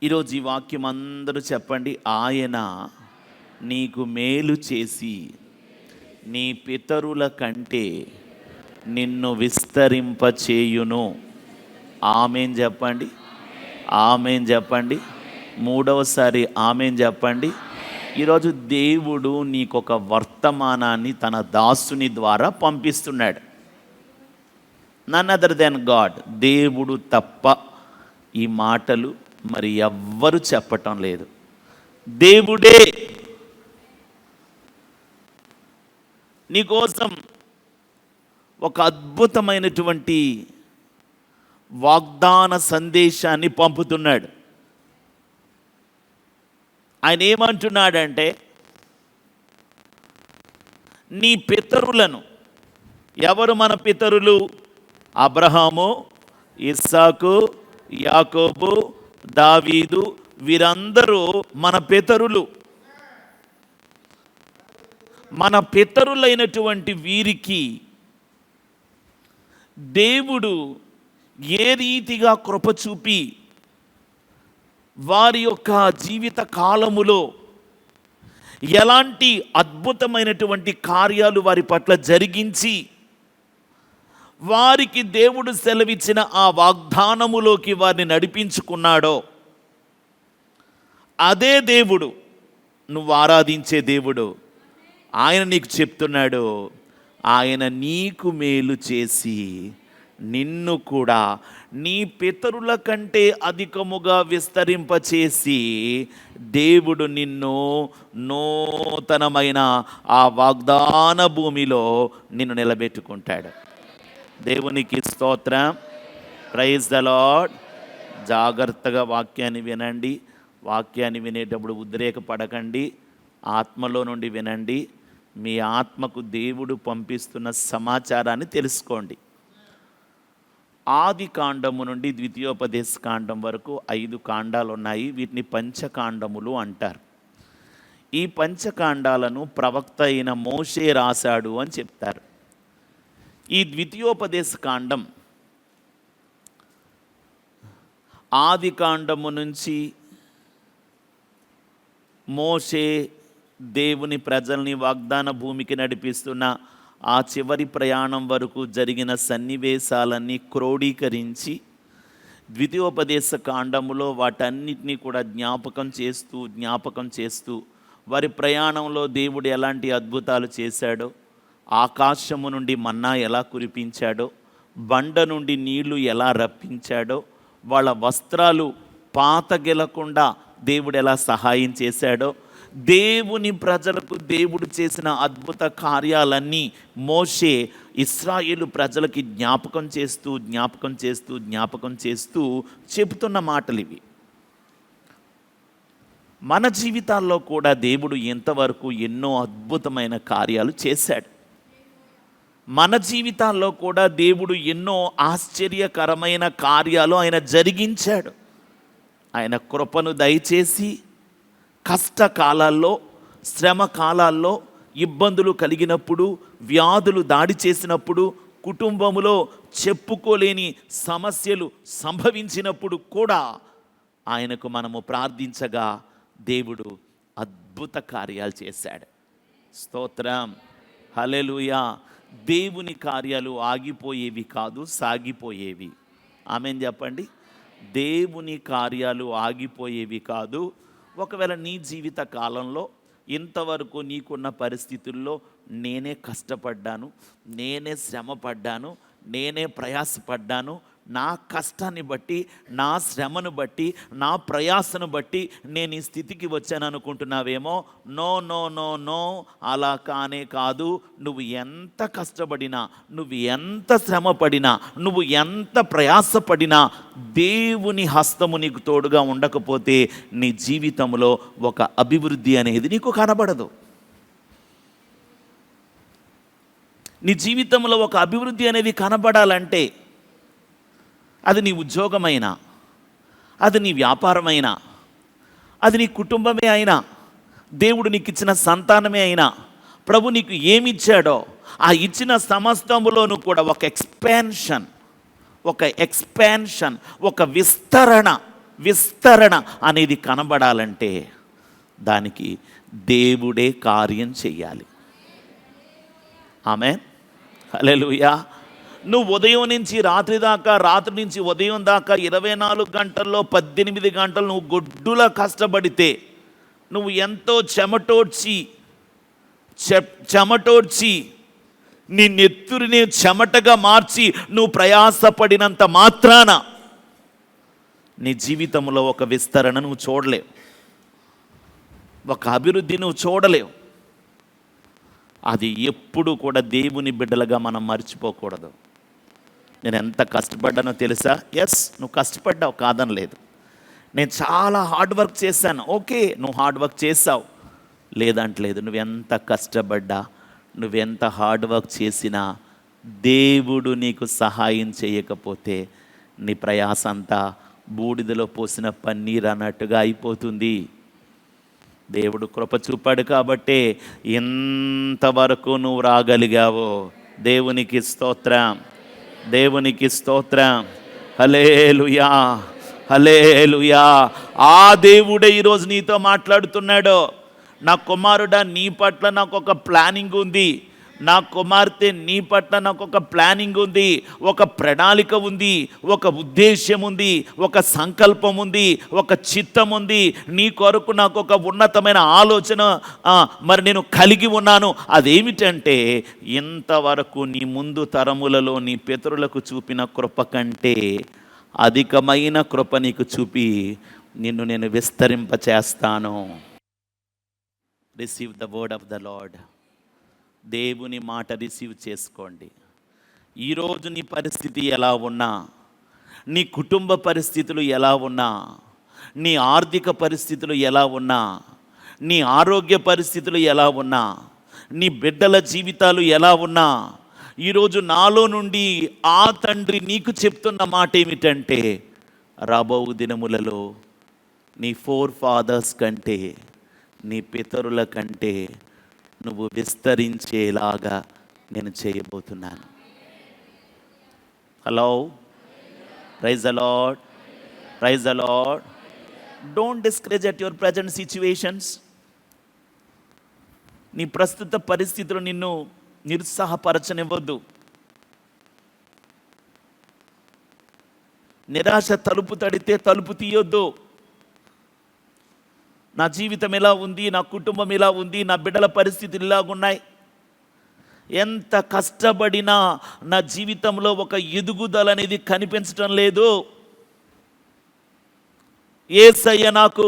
ఈరోజు ఈ వాక్యం అందరూ చెప్పండి. ఆయన నీకు మేలు చేసి నీ పితరుల కంటే నిన్ను విస్తరింపచేయును. ఆమేన్ చెప్పండి, ఆమేన్ చెప్పండి. మూడవసారి ఆమేన్ చెప్పండి. ఈరోజు దేవుడు నీకొక వర్తమానాన్ని తన దాసుని ద్వారా పంపిస్తున్నాడు. None other than God. దేవుడు తప్ప ఈ మాటలు మరి ఎవ్వరు చెప్పటం లేదు. దేవుడే నీకోసం ఒక అద్భుతమైనటువంటి వాగ్దాన సందేశాన్ని పంపుతున్నాడు. ఆయన ఏమంటున్నాడంటే, నీ పితరులను, ఎవరు మన పితరులు? అబ్రహాము, ఇస్సాకు, యాకోబు, దావీదు, వీరందరూ మన పితరులు. మన పితరులైనటువంటి వీరికి దేవుడు ఏ రీతిగా కృప చూపి వారి యొక్క జీవిత కాలములో ఎలాంటి అద్భుతమైనటువంటి కార్యాలు వారి పట్ల జరిగించి వారికి దేవుడు సెలవిచ్చిన ఆ వాగ్దానములోకి వారిని నడిపించుకున్నాడో, అదే దేవుడు, నువ్వు ఆరాధించే దేవుడు, ఆయన నీకు చెప్తున్నాడు, ఆయన నీకు మేలు చేసి నిన్ను కూడా నీ పితరుల కంటే అధికముగా విస్తరింపచేసి దేవుడు నిన్ను నూతనమైన ఆ వాగ్దాన భూమిలో నిన్ను నిలబెట్టుకుంటాడు. దేవునికి స్తోత్రం. Praise the Lord. జాగ్రత్తగా వాక్యాన్ని వినండి. వాక్యాన్ని వినేటప్పుడు ఉద్రేకపడకండి, ఆత్మలో నుండి వినండి. మీ ఆత్మకు దేవుడు పంపిస్తున్న సమాచారాన్ని తెలుసుకోండి. ఆది కాండము నుండి ద్వితీయోపదేశ కాండం వరకు 5 కాండాలు ఉన్నాయి. వీటిని పంచకాండములు అంటారు. ఈ పంచకాండాలను ప్రవక్త అయిన మోషే రాశాడు అని చెప్తారు. ఈ ద్వితీయోపదేశ కాండం ఆది కాండము నుంచి మోషే దేవుని ప్రజల్ని వాగ్దాన భూమికి నడిపిస్తున్న ఆ చివరి ప్రయాణం వరకు జరిగిన సన్నివేశాలన్నీ క్రోడీకరించి ద్వితీయోపదేశ కాండములో వాటన్నిటినీ కూడా జ్ఞాపకం చేస్తూ వారి ప్రయాణంలో దేవుడు ఎలాంటి అద్భుతాలు చేశాడో, ఆకాశము నుండి మన్నా ఎలా కురిపించాడో, బండ నుండి నీళ్లు ఎలా రప్పించాడో, వాళ్ళ వస్త్రాలు పాతగెలకుండా దేవుడు ఎలా సహాయం చేశాడో, దేవుని ప్రజలకు దేవుడు చేసిన అద్భుత కార్యాలన్నీ మోషే ఇశ్రాయేలు ప్రజలకి జ్ఞాపకం చేస్తూ చెబుతున్న మాటలు ఇవి. మన జీవితాల్లో కూడా దేవుడు ఇంతవరకు ఎన్నో అద్భుతమైన కార్యాలు చేశాడు. మన జీవితాల్లో కూడా దేవుడు ఎన్నో ఆశ్చర్యకరమైన కార్యాలు ఆయన జరిగించాడు. ఆయన కృపను దయచేసి కష్టకాలాల్లో, శ్రమ కాలాల్లో, ఇబ్బందులు కలిగినప్పుడు, వ్యాధులు దాడి చేసినప్పుడు, కుటుంబములో చెప్పుకోలేని సమస్యలు సంభవించినప్పుడు కూడా ఆయనకు మనము ప్రార్థించగా దేవుడు అద్భుత కార్యాలు చేశాడు. స్తోత్రం, హల్లెలూయా. దేవుని కార్యాలు ఆగిపోయేవి కాదు, సాగిపోయేవి. ఆమేన్ చెప్పండి. దేవుని కార్యాలు ఆగిపోయేవి కాదు. ఒకవేళ నీ జీవిత కాలంలో ఇంతవరకు నీకున్న పరిస్థితుల్లో నేనే కష్టపడ్డాను, నేనే శ్రమపడ్డాను, నేనే ప్రయాసపడ్డాను, నా కష్టాన్ని బట్టి, నా శ్రమను బట్టి, నా ప్రయాసను బట్టి నేను ఈ స్థితికి వచ్చాను అనుకుంటున్నావేమో. నో నో నో నో, అలా కానే కాదు. నువ్వు ఎంత కష్టపడినా, నువ్వు ఎంత శ్రమపడినా, నువ్వు ఎంత ప్రయాసపడినా దేవుని హస్తము నీకు తోడుగా ఉండకపోతే నీ జీవితంలో ఒక అభివృద్ధి అనేది నీకు కనబడదు. నీ జీవితంలో ఒక అభివృద్ధి అనేది కనబడాలంటే అది నీ ఉద్యోగమైనా, అది నీ వ్యాపారమైనా, అది నీ కుటుంబమే అయినా, దేవుడు నీకు ఇచ్చిన సంతానమే అయినా, ప్రభు నీకు ఏమిచ్చాడో ఆ ఇచ్చిన సమస్తములోనూ కూడా ఒక ఎక్స్పాన్షన్, ఒక విస్తరణ విస్తరణ అనేది కనబడాలంటే దానికి దేవుడే కార్యం చెయ్యాలి. ఆమేన్, హల్లెలూయా. నువ్వు ఉదయం నుంచి రాత్రి దాకా, రాత్రి నుంచి ఉదయం దాకా 24 గంటల్లో 18 గంటలు నువ్వు గొడ్డులా కష్టపడితే, నువ్వు ఎంతో చెమటోడ్చి నీ నెత్తురిని చెమటగా మార్చి నువ్వు ప్రయాసపడినంత మాత్రాన నీ జీవితంలో ఒక విస్తరణ నువ్వు చూడలేవు, ఒక అభివృద్ధి నువ్వు చూడలేవు. అది ఎప్పుడు కూడా దేవుని బిడ్డలుగా మనం మర్చిపోకూడదు. నేను ఎంత కష్టపడ్డానో తెలుసా? ఎస్, నువ్వు కష్టపడ్డావు, కాదనలేదు. నేను చాలా హార్డ్ వర్క్ చేశాను, ఓకే, నువ్వు హార్డ్ వర్క్ చేసావు, లేదంటలేదు. నువ్వెంత కష్టపడ్డా, నువ్వెంత హార్డ్ వర్క్ చేసినా దేవుడు నీకు సహాయం చేయకపోతే నీ ప్రయాస అంతా బూడిదలో పోసిన పన్నీర్ అన్నట్టుగా అయిపోతుంది. దేవుడు కృప చూపాడు కాబట్టే ఇంతవరకు నువ్వు రాగలిగావో. దేవునికి స్తోత్రం, దేవునికి స్తోత్రం. హల్లెలూయా, హల్లెలూయా. ఆ దేవుడే ఈరోజు నీతో మాట్లాడుతున్నాడు. నా కుమారుడా, నీ పట్ల నాకు ఒక ప్లానింగ్ ఉంది. నా కుమార్తె, నీ పట్ల నాకు ఒక ప్లానింగ్ ఉంది, ఒక ప్రణాళిక ఉంది, ఒక ఉద్దేశ్యం ఉంది, ఒక సంకల్పం ఉంది, ఒక చిత్తం ఉంది. నీ కొరకు నాకు ఒక ఉన్నతమైన ఆలోచన మరి నేను కలిగి ఉన్నాను. అదేమిటంటే, ఇంతవరకు నీ ముందు తరములలో నీ పితరులకు చూపిన కృప కంటే అధికమైన కృప నీకు చూపి నిన్ను నేను విస్తరింపచేస్తాను. Receive the word of the Lord. దేవుని మాట రిసీవ్ చేసుకోండి. ఈరోజు నీ పరిస్థితి ఎలా ఉన్నా, నీ కుటుంబ పరిస్థితులు ఎలా ఉన్నా, నీ ఆర్థిక పరిస్థితులు ఎలా ఉన్నా, నీ ఆరోగ్య పరిస్థితులు ఎలా ఉన్నా, నీ బిడ్డల జీవితాలు ఎలా ఉన్నా, ఈరోజు నాలో నుండి ఆ తండ్రి నీకు చెప్తున్న మాట ఏమిటంటే, రాబో దినములలో నీ ఫాదర్స్ కంటే, నీ పితరుల కంటే నువ్వు విస్తరించేలాగా నేను చేయబోతున్నాను. Hello, praise the Lord, praise the Lord. Don't discourage at your present situations. నీ ప్రస్తుత పరిస్థితులు నిన్ను నిరుత్సాహపరచనివ్వద్దు. నిరాశ తలుపు తడితే తలుపు తీయొద్దు. నా జీవితం ఎలా ఉంది, నా కుటుంబం ఎలా ఉంది, నా బిడ్డల పరిస్థితులు ఇలాగున్నాయి, ఎంత కష్టపడినా నా జీవితంలో ఒక ఎదుగుదల అనేది కనిపించటం లేదు. యేసయ్య నాకు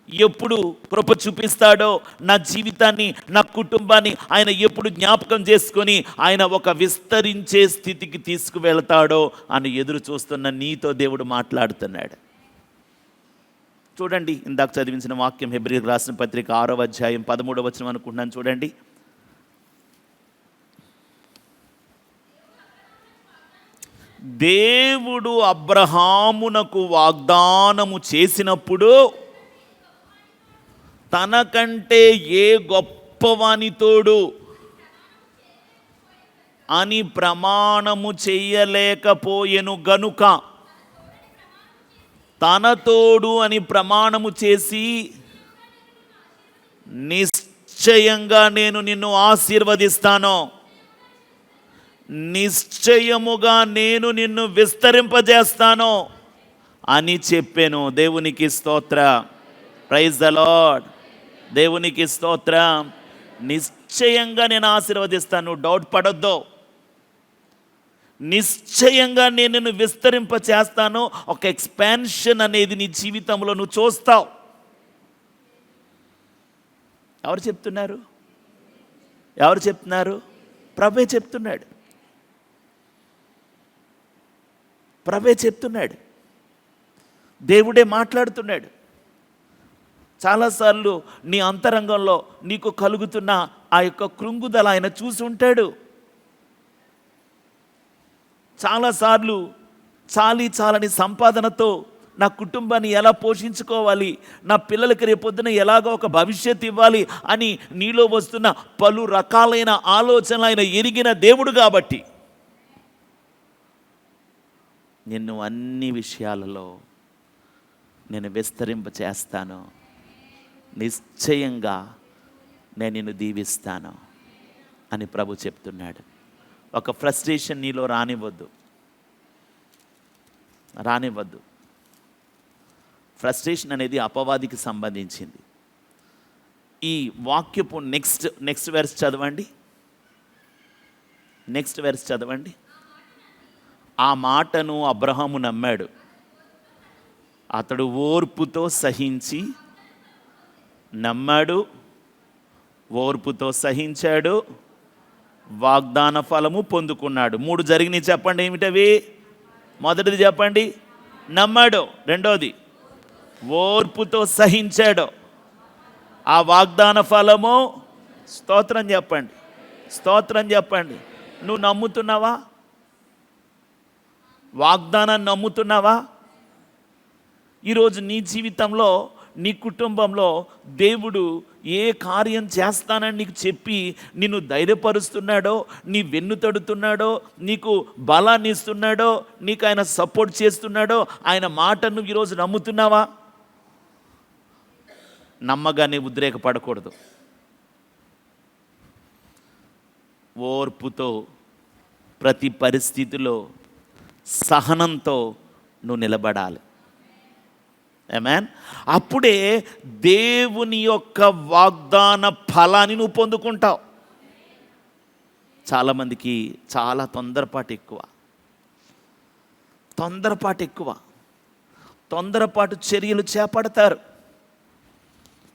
ఎప్పుడు కృప చూపిస్తాడో, నా జీవితాన్ని, నా కుటుంబాన్ని ఆయన ఎప్పుడు జ్ఞాపకం చేసుకొని ఆయన ఒక విస్తరించే స్థితికి తీసుకువెళ్తాడో అని ఎదురు చూస్తున్న నీతో దేవుడు మాట్లాడుతున్నాడు. చూడండి, ఇందాక చదివించిన వాక్యం హెబ్రీయులకు రాసిన పత్రిక 6వ అధ్యాయం 13వ వచనం అనుకుంటున్నాను. చూడండి, దేవుడు అబ్రహామునకు వాగ్దానము చేసినప్పుడు తనకంటే ఏ గొప్పవానితోడు అని ప్రమాణము చెయ్యలేకపోయెను గనుక, తన తోడు అని ప్రమాణము చేసి, నిశ్చయంగా నేను నిన్ను ఆశీర్వదిస్తాను, నిశ్చయముగా నేను నిన్ను విస్తరింపజేస్తాను అని చెప్పాను. దేవునికి స్తోత్రం, ప్రైజ్ ద లార్డ్. దేవునికి స్తోత్రం. నిశ్చయంగా నేను ఆశీర్వదిస్తాను, డౌట్ పడొద్దు. నిశ్చయంగా నేను నిన్ను విస్తరింప చేస్తాను. ఒక ఎక్స్పాన్షన్ అనేది నీ జీవితంలో నువ్వు చూస్తావు. ఎవరు చెప్తున్నారు? ఎవరు చెప్తున్నారు? ప్రభువే చెప్తున్నాడు. ప్రభువే చెప్తున్నాడు. దేవుడే మాట్లాడుతున్నాడు. చాలాసార్లు నీ అంతరంగంలో నీకు కలుగుతున్న ఆ యొక్క కృంగుదల ఆయన చూసి ఉంటాడు. చాలాసార్లు చాలని సంపాదనతో నా కుటుంబాన్ని ఎలా పోషించుకోవాలి, నా పిల్లలకి రేపొద్దున ఎలాగో ఒక భవిష్యత్తు ఇవ్వాలి అని నీలో వస్తున్న పలు రకాలైన ఆలోచనలు ఆయన ఎరిగిన దేవుడు కాబట్టి నిన్ను అన్ని విషయాలలో నేను విస్తరింప చేస్తాను, నిశ్చయంగా నేను నిన్ను దీవిస్తాను అని ప్రభు చెప్తున్నాడు. ఒక ఫ్రస్ట్రేషన్ నీలో రానివ్వద్దు. ఫ్రస్ట్రేషన్ అనేది అపవాదికి సంబంధించింది. ఈ వాక్యపు నెక్స్ట్ వెర్స్ చదవండి. ఆ మాటను అబ్రహాము నమ్మాడు, అతడు ఓర్పుతో సహించి నమ్మాడు, ఓర్పుతో సహించాడు, వాగ్దాన ఫలము పొందుకున్నాడు. 3 జరిగినాయి. చెప్పండి ఏమిటవి? మొదటిది చెప్పండి, నమ్మాడు. రెండోది ఓర్పుతో సహించాడు. ఆ వాగ్దాన ఫలము, స్తోత్రం చెప్పండి. నువ్వు నమ్ముతున్నావా? వాగ్దానాన్ని నమ్ముతున్నావా? ఈరోజు నీ జీవితంలో, నీ కుటుంబంలో దేవుడు ఏ కార్యం చేస్తానని నీకు చెప్పి నిన్ను ధైర్యపరుస్తున్నాడో, నీ వెన్ను తడుతున్నాడో, నీకు బలాన్ని ఇస్తున్నాడో, నీకు ఆయన సపోర్ట్ చేస్తున్నాడో, ఆయన మాటను ఈరోజు నమ్ముతున్నావా? నమ్మగానే ఉద్రేకపడకూడదు. ఓర్పుతో, ప్రతి పరిస్థితిలో సహనంతో నువ్వు నిలబడాలి. ఆమేన్. అప్పుడే దేవుని యొక్క వాగ్దాన ఫలాన్ని నువ్వు పొందుకుంటావు. చాలామందికి చాలా తొందరపాటు చర్యలు చేపడతారు.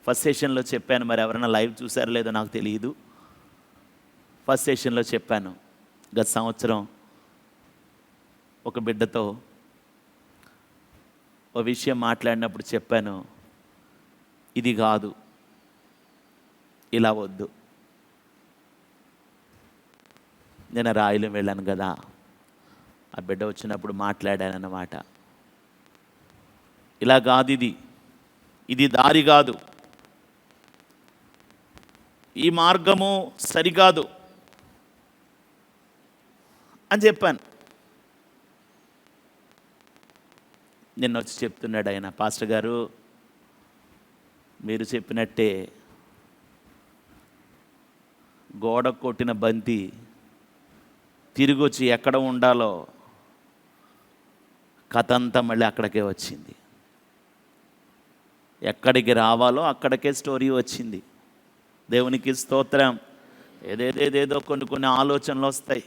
ఫస్ట్ సెషన్లో చెప్పాను, మరి ఎవరైనా లైవ్ చూసారో లేదో నాకు తెలియదు. ఫస్ట్ సెషన్లో చెప్పాను, గత సంవత్సరం ఒక బిడ్డతో ఒక విషయం మాట్లాడినప్పుడు చెప్పాను, ఇది కాదు, ఇలా వద్దు. నేను రాయిలో వెళ్ళాను కదా, ఆ బిడ్డ వచ్చినప్పుడు మాట్లాడానన్నమాట. ఇలా కాదు, ఇది దారి కాదు, ఈ మార్గము సరికాదు అని చెప్పాను. నిన్న వచ్చి చెప్తున్నాడు ఆయన, పాస్టర్ గారు మీరు చెప్పినట్టే గోడ కొట్టిన బంతి తిరిగి వచ్చి ఎక్కడ ఉండాలో కథ అంతా మళ్ళీ అక్కడికే వచ్చింది. ఎక్కడికి రావాలో అక్కడికే స్టోరీ వచ్చింది. దేవునికి స్తోత్రం. ఏదేదో కొన్ని ఆలోచనలు వస్తాయి.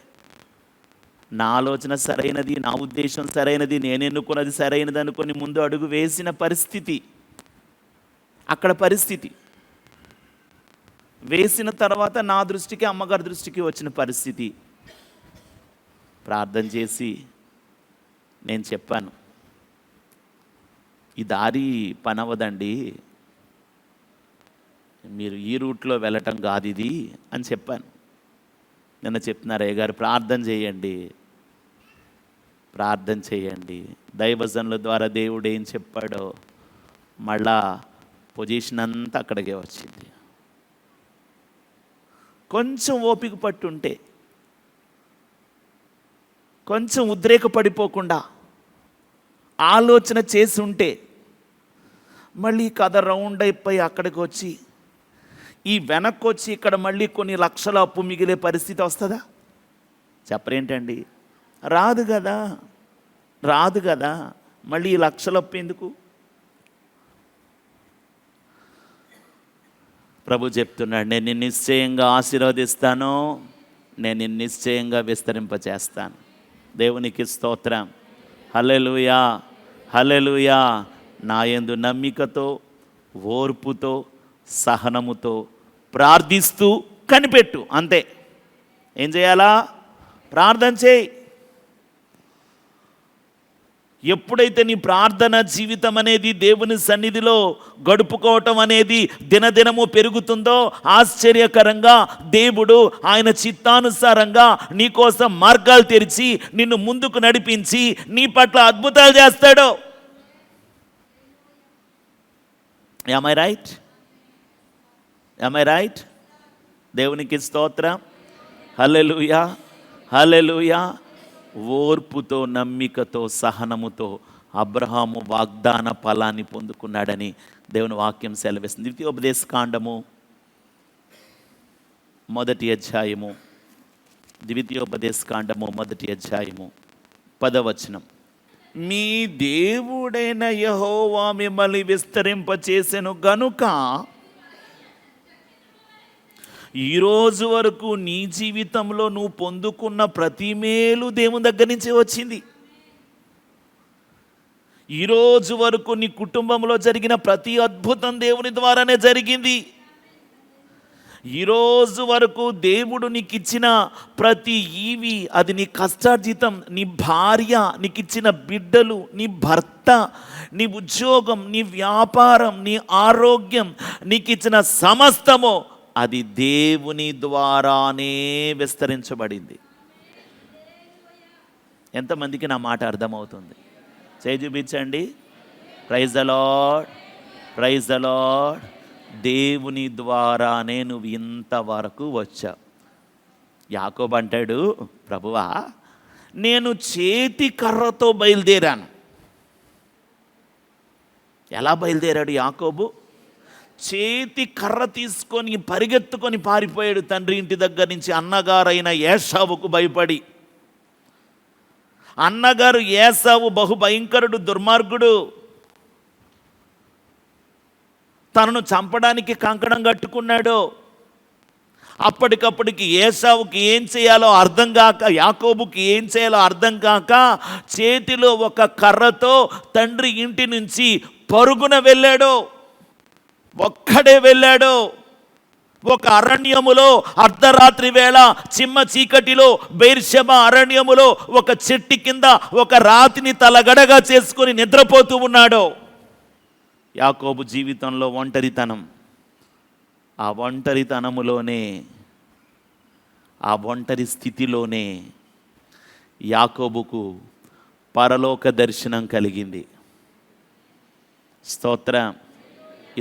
నా ఆలోచన సరైనది, నా ఉద్దేశం సరైనది, నేను ఎన్నుకున్నది సరైనది అనుకొని ముందు అడుగు వేసిన పరిస్థితి, అక్కడ పరిస్థితి వేసిన తర్వాత నా దృష్టికి, అమ్మగారి దృష్టికి వచ్చిన పరిస్థితి. ప్రార్థన చేసి నేను చెప్పాను, ఈ దారి పనవదండి, మీరు ఈ రూట్లో వెళ్ళటం కాదు ఇది అని చెప్పాను. నిన్న చెప్తున్నారు, అయ్య గారు ప్రార్థన చేయండి. దైవజనుల ద్వారా దేవుడు ఏం చెప్పాడో మళ్ళా పొజిషన్ అంతా అక్కడికే వచ్చింది. కొంచెం ఓపిక పట్టుంటే, కొంచెం ఉద్రేకపడిపోకుండా ఆలోచన చేసి ఉంటే మళ్ళీ కథ రౌండ్ అయిపోయి అక్కడికి వచ్చి, ఈ వెనక్కి వచ్చి ఇక్కడ మళ్ళీ కొన్ని లక్షల అప్పు మిగిలే పరిస్థితి వస్తుందా? చెప్పరేంటండి? రాదు కదా. మళ్ళీ ఈ లక్షల అప్పు ఎందుకు? ప్రభు చెప్తున్నాడు, నేను నిన్ను నిశ్చయంగా ఆశీర్వదిస్తాను, నేను నిన్ను నిశ్చయంగా విస్తరింపచేస్తాను. దేవునికి స్తోత్రం. హల్లెలూయా, హల్లెలూయా. నా యందు నమ్మికతో, ఓర్పుతో, సహనముతో ప్రార్థిస్తూ కనిపెట్టు. అంతే. ఏం చేయాలా? ప్రార్థన చేయి. ఎప్పుడైతే నీ ప్రార్థన జీవితం అనేది దేవుని సన్నిధిలో గడుపుకోవటం అనేది దినదినము పెరుగుతుందో, ఆశ్చర్యకరంగా దేవుడు ఆయన చిత్తానుసారంగా నీ కోసం మార్గాలు తెరిచి నిన్ను ముందుకు నడిపించి నీ పట్ల అద్భుతాలు చేస్తాడు. Am I right? దేవునికి స్తోత్రం. హల్లెలూయా, హల్లెలూయా. ఓర్పుతో, నమ్మికతో, సహనముతో అబ్రహాము వాగ్దాన ఫలాన్ని పొందుకున్నాడని దేవుని వాక్యం సెలవిస్తుంది. ద్వితీయోపదేశ కాండము 1వ అధ్యాయము, ద్వితీయోపదేశ కాండము 1వ అధ్యాయము 10వ వచనం. మీ దేవుడైన యెహోవా మిమ్మల్ని విస్తరింపచేసెను గనుక ఈరోజు వరకు నీ జీవితంలో నువ్వు పొందుకున్న ప్రతి మేలు దేవుని దగ్గర నుంచి వచ్చింది. ఈరోజు వరకు నీ కుటుంబంలో జరిగిన ప్రతి అద్భుతం దేవుని ద్వారానే జరిగింది. ఈరోజు వరకు దేవుడు నీకు ఇచ్చిన ప్రతి ఈవి, అది నీ కష్టార్జితం, నీ భార్య, నీకు ఇచ్చిన బిడ్డలు, నీ భర్త, నీ ఉద్యోగం, నీ వ్యాపారం, నీ ఆరోగ్యం, నీకు ఇచ్చిన సమస్తము అది దేవుని ద్వారానే విస్తరించబడింది. ఎంతమందికి నా మాట అర్థమవుతుంది? చేయి చూపించండి. Praise the Lord, praise the Lord. దేవుని ద్వారానే నువ్వు ఇంతవరకు వచ్చావు. యాకోబు అంటాడు, ప్రభువా నేను చేతి కర్రతో బయలుదేరాను. ఎలా బయలుదేరాడు యాకోబు? చేతి కర్ర తీసుకొని పరిగెత్తుకొని పారిపోయాడు తండ్రి ఇంటి దగ్గర నుంచి, అన్నగారైన ఏశావుకు భయపడి. అన్నగారు ఏశావు బహుభయంకరుడు, దుర్మార్గుడు. తనను చంపడానికి కంకణం కట్టుకున్నాడు. అప్పటికప్పటికి ఏశావుకి ఏం చేయాలో అర్థం కాక, యాకోబుకి ఏం చేయాలో అర్థం కాక చేతిలో ఒక కర్రతో తండ్రి ఇంటి నుంచి పరుగున వెళ్ళాడు. ఒక్కడే వెళ్ళాడు. ఒక అరణ్యములో అర్ధరాత్రి వేళ చిమ్మ చీకటిలో బెర్షెబా అరణ్యములో ఒక చెట్టు కింద ఒక రాతిని తలగడగా చేసుకొని నిద్రపోతూ ఉన్నాడు. యాకోబు జీవితంలో ఒంటరితనం. ఆ ఒంటరితనములోనే, ఆ ఒంటరి స్థితిలోనే యాకోబుకు పరలోక దర్శనం కలిగింది. స్తోత్రం.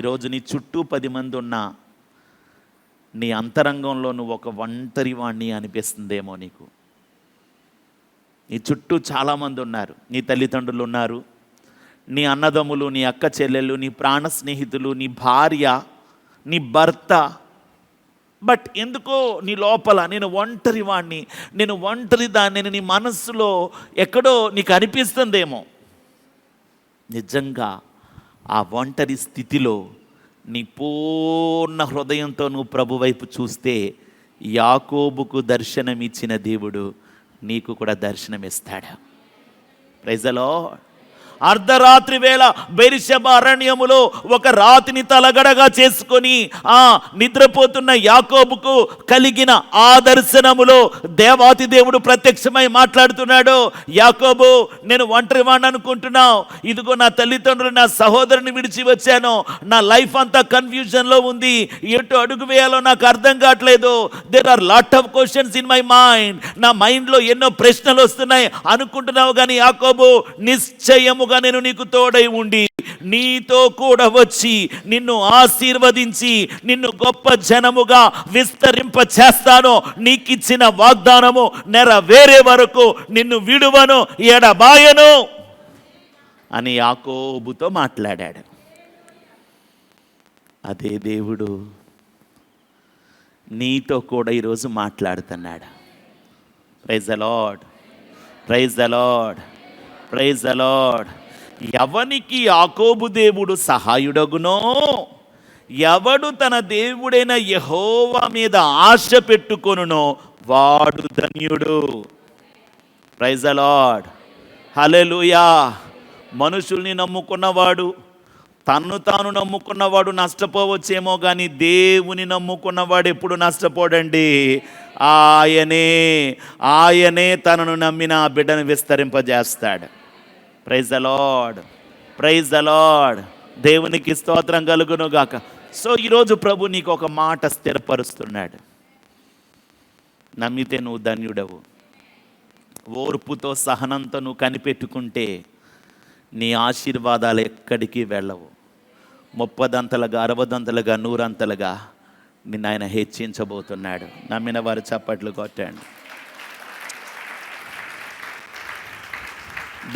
ఈరోజు నీ చుట్టూ 10 మంది ఉన్నా నీ అంతరంగంలో నువ్వు ఒక ఒంటరి వాణ్ణి అనిపిస్తుందేమో నీకు. నీ చుట్టూ చాలామంది ఉన్నారు. నీ తల్లిదండ్రులు ఉన్నారు, నీ అన్నదమ్ములు, నీ అక్క చెల్లెళ్ళు, నీ ప్రాణ స్నేహితులు, నీ భార్య, నీ భర్త. బట్ ఎందుకో నీ లోపల నేను ఒంటరి వాణ్ణి, నేను ఒంటరి దాన్ని నీ మనస్సులో ఎక్కడో నీకు అనిపిస్తుందేమో. నిజంగా ఆ ఒంటరి స్థితిలో నీ పూర్ణ హృదయంతో నువ్వు ప్రభు వైపు చూస్తే యాకోబుకు దర్శనమిచ్చిన దేవుడు నీకు కూడా దర్శనమిస్తాడు. Praise the lord. అర్ధరాత్రి వేళ బెర్షెబా అరణ్యములో ఒక రాతిని తలగడగా చేసుకొని నిద్రపోతున్న యాకోబుకు కలిగిన ఆ దర్శనములో దేవాతి దేవుడు ప్రత్యక్షమై మాట్లాడుతున్నాడు. యాకోబు, నేను ఒంటరి వాడిని అనుకుంటున్నావు. ఇదిగో నా తల్లిదండ్రులు, నా సహోదరుని విడిచి వచ్చాను. నా లైఫ్ అంతా కన్ఫ్యూజన్లో ఉంది. ఎటు అడుగు వేయాలో నాకు అర్థం కావట్లేదు. There are lot of questions in my mind. నా మైండ్లో ఎన్నో ప్రశ్నలు వస్తున్నాయి అనుకుంటున్నావు. కానీ యాకోబు, నిశ్చయము నేను నీకు తోడై ఉండి నీతో కూడా వచ్చి నిన్ను ఆశీర్వదించి నిన్ను గొప్ప జనముగా విస్తరింప చేస్తాను. నీకిచ్చిన వాగ్దానము నెరవేరే వరకు నిన్ను విడువను, ఎడబాయను అని యాకోబుతో మాట్లాడాడు. అదే దేవుడు నీతో కూడా ఈరోజు మాట్లాడుతున్నాడు. Praise the Lord, praise the Lord, praise the Lord. ఎవనికి యాకోబు దేవుడు సహాయుడగునో, ఎవడు తన దేవుడైన యెహోవా మీద ఆశ పెట్టుకొనునో వాడు ధన్యుడు. ప్రైజ్ ద లార్డ్, హల్లెలూయా. మనుషుల్ని నమ్ముకున్నవాడు, తన్ను తాను నమ్ముకున్నవాడు నష్టపోవచ్చేమో, కానీ దేవుని నమ్ముకున్నవాడు ఎప్పుడు నష్టపోడండి. ఆయనే తనను నమ్మిన ఆ బిడ్డను విస్తరింపజేస్తాడు. Praise the Lord, praise the Lord. దేవునికి స్తోత్రం కలుగును గాక. సో ఈరోజు ప్రభు నీకు ఒక మాట స్థిరపరుస్తున్నాడు. నమ్మితే నువ్వు ధన్యుడవు. ఓర్పుతో సహనంతో నువ్వు కనిపెట్టుకుంటే నీ ఆశీర్వాదాలు ఎక్కడికి వెళ్ళవు. 30 60 100 నిన్ను ఆయన హెచ్చించబోతున్నాడు. నమ్మిన వారు చప్పట్లు కొట్టండి.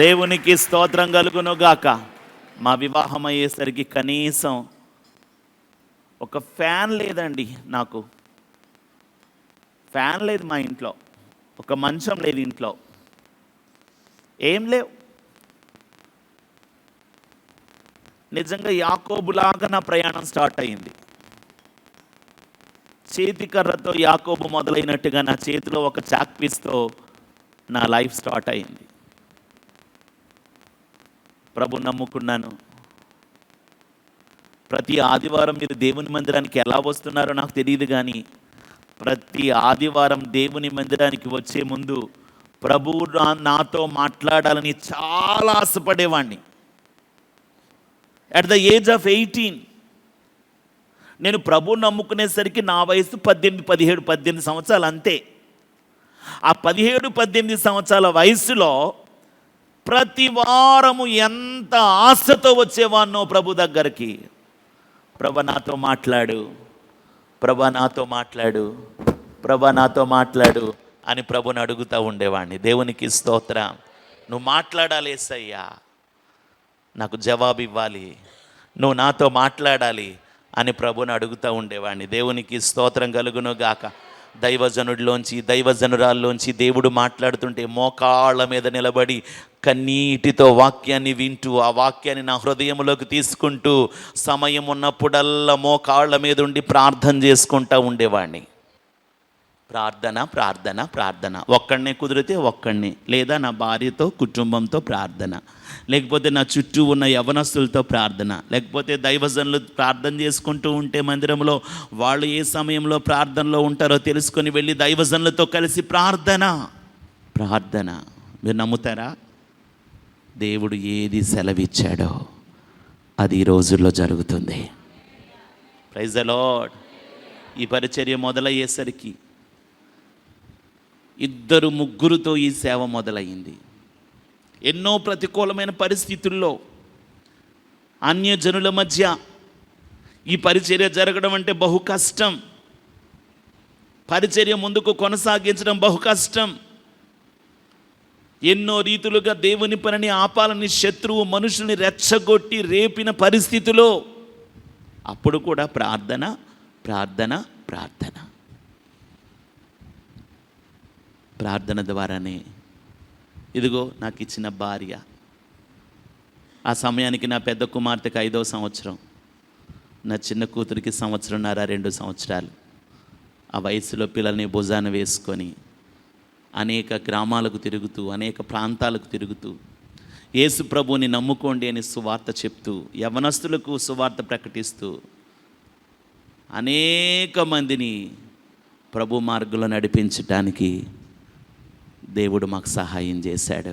దేవునికి స్తోత్రం కలుగునుగాక. మా వివాహం అయ్యేసరికి కనీసం ఒక ఫ్యాన్ లేదండి. నాకు ఫ్యాన్ లేదు మా ఇంట్లో, ఒక మంచం లేదు ఇంట్లో, ఏం లేవు. నిజంగా యాకోబులాగా నా ప్రయాణం స్టార్ట్ అయింది. చేతి కర్రతో యాకోబు మొదలైనట్టుగా నా చేతిలో ఒక చాక్ పీస్తో నా లైఫ్ స్టార్ట్ అయింది. ప్రభు నమ్ముకున్నాను. ప్రతి ఆదివారం మీరు దేవుని మందిరానికి ఎలా వస్తున్నారో నాకు తెలియదు, కానీ ప్రతి ఆదివారం దేవుని మందిరానికి వచ్చే ముందు ప్రభువు నాతో మాట్లాడాలని చాలా ఆశపడేవాడిని. అట్ ద ఏజ్ ఆఫ్ 18 నేను ప్రభు నమ్ముకునేసరికి నా వయసు 18 సంవత్సరాలు అంతే. ఆ 17-18 సంవత్సరాల వయసులో ప్రతి వారము ఎంత ఆశతో వచ్చేవాన్నో ప్రభు దగ్గరికి. ప్రభు నాతో మాట్లాడు, ప్రభు నాతో మాట్లాడు, ప్రభు నాతో మాట్లాడు అని ప్రభుని అడుగుతూ ఉండేవాడిని. దేవునికి స్తోత్రం. నువ్వు మాట్లాడాలి యేసయ్యా, నాకు జవాబు ఇవ్వాలి, నువ్వు నాతో మాట్లాడాలి అని ప్రభుని అడుగుతూ ఉండేవాడిని. దేవునికి స్తోత్రం కలుగును గాక. దైవజనురాల్లోంచి దేవుడు మాట్లాడుతుంటే మోకాళ్ళ మీద నిలబడి కన్నీటితో వాక్యాన్ని వింటూ ఆ వాక్యాన్ని నా హృదయంలోకి తీసుకుంటూ సమయం ఉన్నప్పుడల్లా మోకాళ్ళ మీద ఉండి ప్రార్థన చేసుకుంటూ ఉండేవాడిని. ప్రార్థన ప్రార్థన ప్రార్థన. ఒక్కడనే కుదిరితే ఒక్కడిని, లేదా నా భార్యతో కుటుంబంతో ప్రార్థన, లేకపోతే నా చుట్టూ ఉన్న యవనస్తులతో ప్రార్థన, లేకపోతే దైవజనులు ప్రార్థన చేసుకుంటూ ఉంటే మందిరంలో వాళ్ళు ఏ సమయంలో ప్రార్థనలో ఉంటారో తెలుసుకొని వెళ్ళి దైవజనులతో కలిసి ప్రార్థన ప్రార్థన. మీరు నమ్ముతారా? దేవుడు ఏది సెలవిచ్చాడో అది ఈ రోజుల్లో జరుగుతుంది. Praise the Lord. ఈ పరిచర్య మొదలయ్యేసరికి 2-3 ఈ సేవ మొదలయ్యింది. ఎన్నో ప్రతికూలమైన పరిస్థితుల్లో అన్యజనుల మధ్య ఈ పరిచర్య జరగడం అంటే బహు కష్టం. పరిచర్య ముందుకు కొనసాగించడం బహు కష్టం. ఎన్నో రీతులుగా దేవుని పనిని ఆపాలని శత్రువు మనుషుల్ని రెచ్చగొట్టి రేపిన పరిస్థితిలో అప్పుడు కూడా ప్రార్థన ప్రార్థన ప్రార్థన. ప్రార్థన ద్వారానే ఇదిగో నాకు ఇచ్చిన భార్య. ఆ సమయానికి నా పెద్ద కుమార్తెకి 5వ సంవత్సరం, నా చిన్న కూతురికి 1.5-2 సంవత్సరాలు. ఆ వయసులో పిల్లల్ని భుజాన వేసుకొని అనేక గ్రామాలకు తిరుగుతూ, అనేక ప్రాంతాలకు తిరుగుతూ యేసు ప్రభువుని నమ్ముకోండి అని సువార్త చెప్తూ, యవనస్తులకు సువార్త ప్రకటిస్తూ అనేక మందిని ప్రభు మార్గంలో నడిపించడానికి దేవుడు మాకు సహాయం చేశాడు.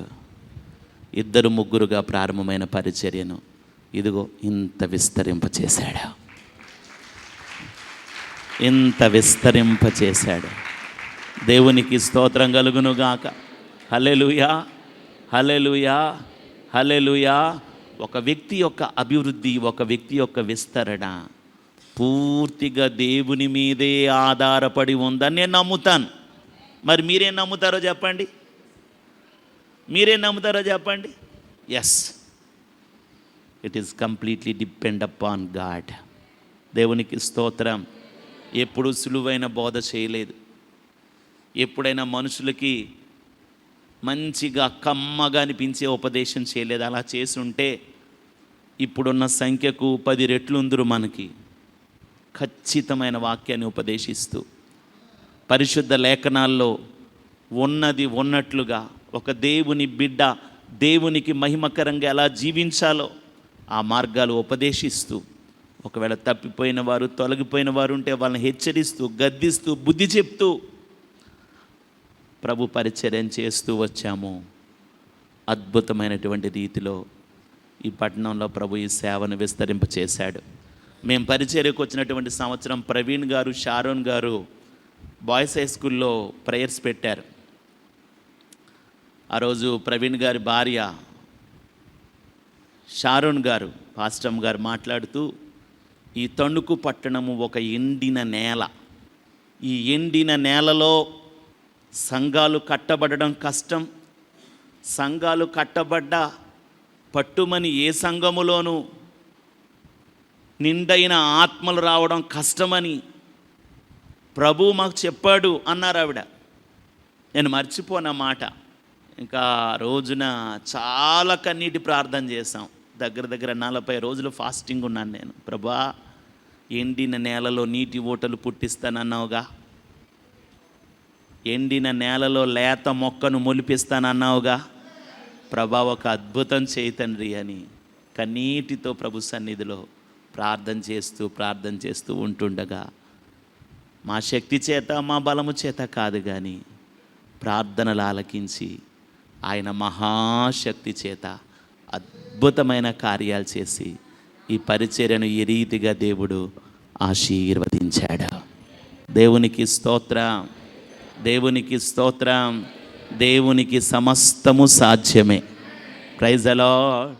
2-3 ప్రారంభమైన పరిచర్యను ఇదిగో ఇంత విస్తరింపచేశాడు, ఇంత విస్తరింపచేశాడు. దేవునికి స్తోత్రం కలుగునుగాక. హల్లెలూయా హల్లెలూయా హల్లెలూయా. ఒక వ్యక్తి యొక్క అభివృద్ధి, ఒక వ్యక్తి యొక్క విస్తరణ పూర్తిగా దేవుని మీదే ఆధారపడి ఉందని నేను నమ్ముతాను. మరి మీరేం నమ్ముతారో చెప్పండి, మీరేం నమ్ముతారో చెప్పండి. Yes, it is completely depend upon God. దేవునికి స్తోత్రం. ఎప్పుడు సులువైన బోధ చేయలేదు. ఎప్పుడైనా మనుషులకి మంచిగా కమ్మగా అనిపించే ఉపదేశం చేయలేదు. అలా చేసి ఉంటే ఇప్పుడున్న సంఖ్యకు 10 రెట్లు ఉందరు మనకి. ఖచ్చితమైన వాక్యాన్ని ఉపదేశిస్తూ పరిశుద్ధ లేఖనాల్లో ఉన్నది ఉన్నట్లుగా ఒక దేవుని బిడ్డ దేవునికి మహిమకరంగా ఎలా జీవించాలో ఆ మార్గాలు ఉపదేశిస్తూ, ఒకవేళ తప్పిపోయిన వారు, తొలగిపోయిన వారు ఉంటే వాళ్ళని హెచ్చరిస్తూ, గద్దిస్తూ, బుద్ధి చెప్తూ ప్రభు పరిచర్యం చేస్తూ వచ్చాము. అద్భుతమైనటువంటి రీతిలో ఈ పట్టణంలో ప్రభు ఈ సేవను విస్తరింపచేశాడు. మేము పరిచర్యకు వచ్చినటువంటి సంవత్సరం ప్రవీణ్ గారు, షారోన్ గారు బాయ్స్ హై స్కూల్లో ప్రేయర్స్ పెట్టారు. ఆ రోజు ప్రవీణ్ గారి భార్య షారోన్ గారు, పాస్టమ్ గారు మాట్లాడుతూ, ఈ తణుకు పట్టణము ఒక ఎండిన నేల, ఈ ఎండిన నేలలో సంఘాలు కట్టబడడం కష్టం, సంఘాలు కట్టబడ్డ పట్టుమని ఏ సంఘములోనూ నిండైన ఆత్మలు రావడం కష్టమని ప్రభు మాకు చెప్పాడు అన్నారు ఆవిడ. నేను మర్చిపోన మాట. ఇంకా రోజున చాలా కన్నీటి ప్రార్థన చేశాం. దగ్గర దగ్గర 40 రోజులు ఫాస్టింగ్ ఉన్నాను నేను. ప్రభా, ఎండిన నేలలో నీటి ఊటలు పుట్టిస్తానన్నావుగా, ఎండిన నేలలో లేత మొక్కను మొలిపిస్తానన్నావుగా, ప్రభా ఒక అద్భుతం చేయి తండ్రి అని కన్నీటితో ప్రభు సన్నిధిలో ప్రార్థన చేస్తూ ఉంటుండగా, మా శక్తి చేత మా బలము చేత కాదు కానీ ప్రార్థనలు ఆలకించి ఆయన మహాశక్తి చేత అద్భుతమైన కార్యాలు చేసి ఈ పరిచర్యను ఈ రీతిగా దేవుడు ఆశీర్వదించాడు. దేవునికి స్తోత్రం, దేవునికి స్తోత్రం. దేవునికి సమస్తము సాధ్యమే. Praise the lord.